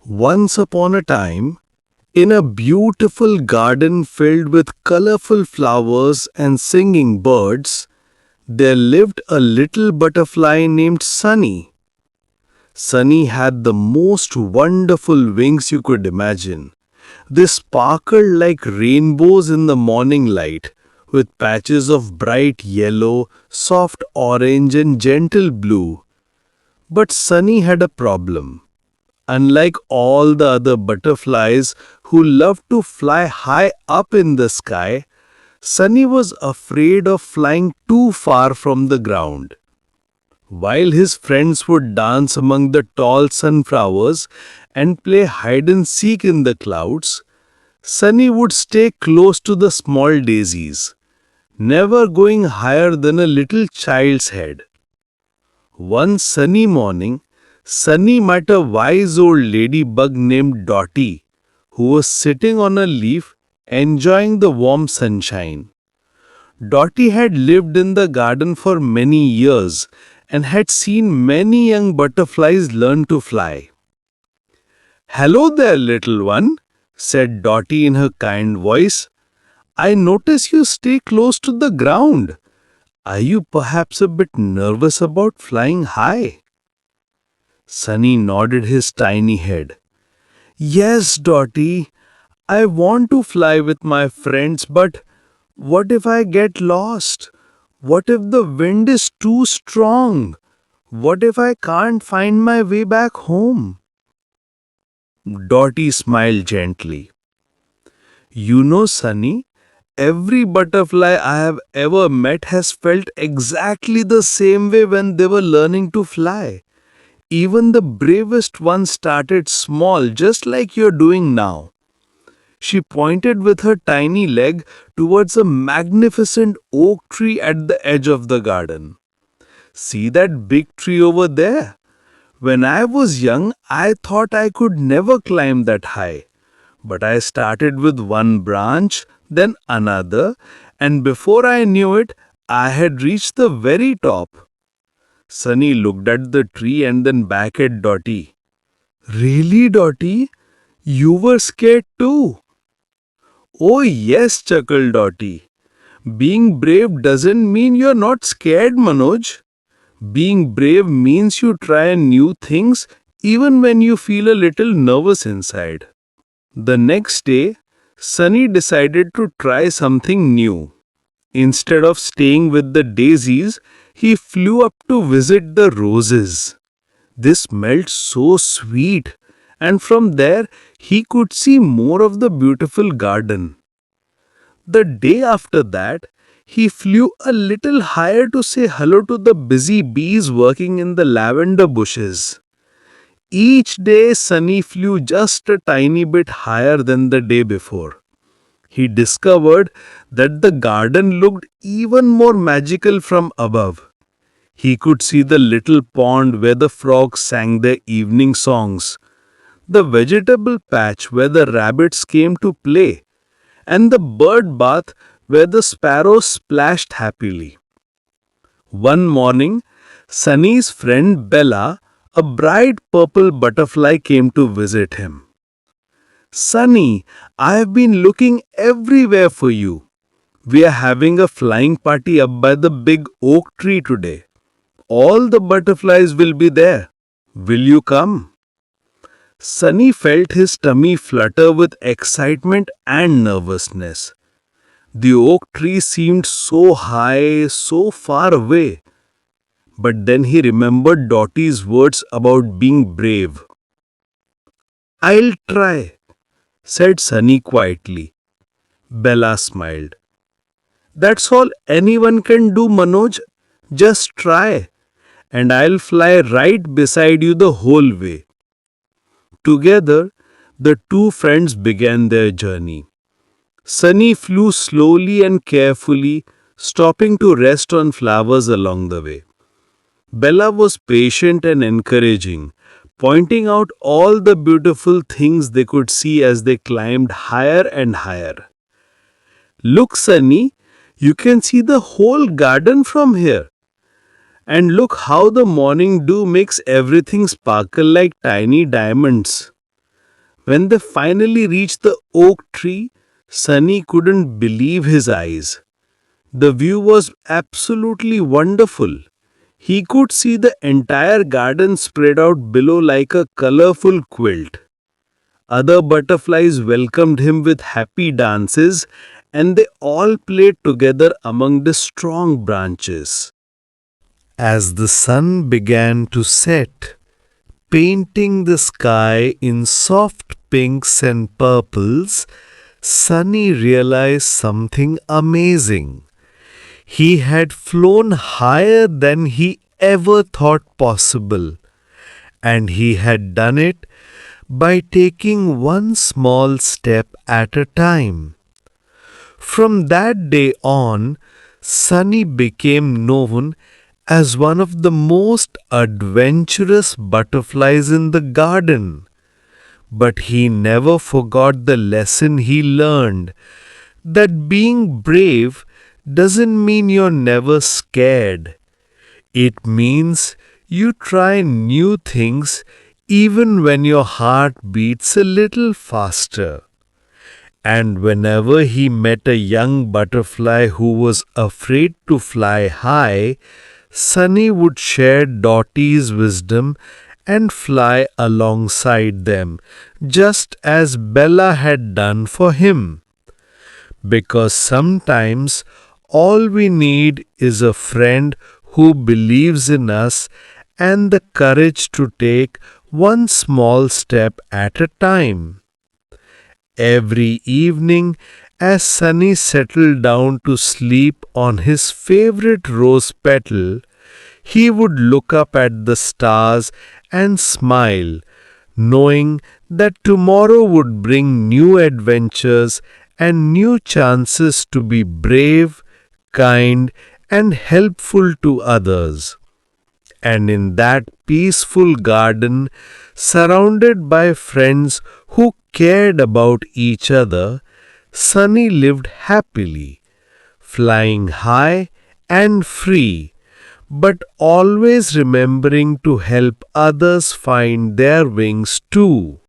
Once upon a time, in a beautiful garden filled with colorful flowers and singing birds, there lived a little butterfly named Sunny. Sunny had the most wonderful wings you could imagine. They sparkled like rainbows in the morning light, with patches of bright yellow, soft orange, and gentle blue. But Sunny had a problem. Unlike all the other butterflies who loved to fly high up in the sky, Sunny was afraid of flying too far from the ground. While his friends would dance among the tall sunflowers and play hide and seek in the clouds, Sunny would stay close to the small daisies, never going higher than a little child's head. One sunny morning, Sunny met a wise old ladybug named Dotty, who was sitting on a leaf enjoying the warm sunshine. Dotty had lived in the garden for many years and had seen many young butterflies learn to fly. "Hello there, little one," said Dotty in her kind voice. "I notice you stay close to the ground. Are you perhaps a bit nervous about flying high?" Sunny nodded his tiny head. "Yes, Dotty, I want to fly with my friends, but what if I get lost? What if the wind is too strong? What if I can't find my way back home?" Dotty smiled gently. "You know, Sunny, every butterfly I have ever met has felt exactly the same way when they were learning to fly. Even the bravest ones started small, just like you're doing now." She pointed with her tiny leg towards a magnificent oak tree at the edge of the garden. "See that big tree over there? When I was young, I thought I could never climb that high. But I started with one branch, then another, and before I knew it, I had reached the very top." Sunny looked at the tree and then back at Dotty. "Really, Dotty? You were scared too?" "Oh yes," chuckled Dotty. "Being brave doesn't mean you're not scared, Manoj. Being brave means you try new things even when you feel a little nervous inside." The next day, Sunny decided to try something new. Instead of staying with the daisies, he flew up to visit the roses. They smelled so sweet, and from there he could see more of the beautiful garden. The day after that, he flew a little higher to say hello to the busy bees working in the lavender bushes. Each day, Sunny flew just a tiny bit higher than the day before. He discovered that the garden looked even more magical from above. He could see the little pond where the frogs sang their evening songs, the vegetable patch where the rabbits came to play, and the bird bath where the sparrows splashed happily. One morning, Sunny's friend Bella, a bright purple butterfly, came to visit him. "Sunny, I have been looking everywhere for you. We are having a flying party up by the big oak tree today. All the butterflies will be there. Will you come?" Sunny felt his tummy flutter with excitement and nervousness. The oak tree seemed so high, so far away. But then he remembered Dotty's words about being brave. "I'll try," said Sunny quietly. Bella smiled. "That's all anyone can do, Manoj. Just try, and I'll fly right beside you the whole way." Together, the two friends began their journey. Sunny flew slowly and carefully, stopping to rest on flowers along the way. Bella was patient and encouraging, pointing out all the beautiful things they could see as they climbed higher and higher. "Look, Sunny, you can see the whole garden from here. And look how the morning dew makes everything sparkle like tiny diamonds." When they finally reached the oak tree, Sunny couldn't believe his eyes. The view was absolutely wonderful. He could see the entire garden spread out below like a colorful quilt. Other butterflies welcomed him with happy dances, and they all played together among the strong branches. As the sun began to set, painting the sky in soft pinks and purples, Sunny realized something amazing. He had flown higher than he ever thought possible, and he had done it by taking one small step at a time. From that day on, Sunny became known as one of the most adventurous butterflies in the garden. But he never forgot the lesson he learned, that being brave doesn't mean you're never scared. It means you try new things even when your heart beats a little faster. And whenever he met a young butterfly who was afraid to fly high, Sunny would share Dottie's wisdom and fly alongside them, just as Bella had done for him. Because sometimes all we need is a friend who believes in us and the courage to take one small step at a time. Every evening, as Sunny settled down to sleep on his favorite rose petal, he would look up at the stars and smile, knowing that tomorrow would bring new adventures and new chances to be brave, kind, and helpful to others. And in that peaceful garden, surrounded by friends who cared about each other, Sunny lived happily, flying high and free, but always remembering to help others find their wings too.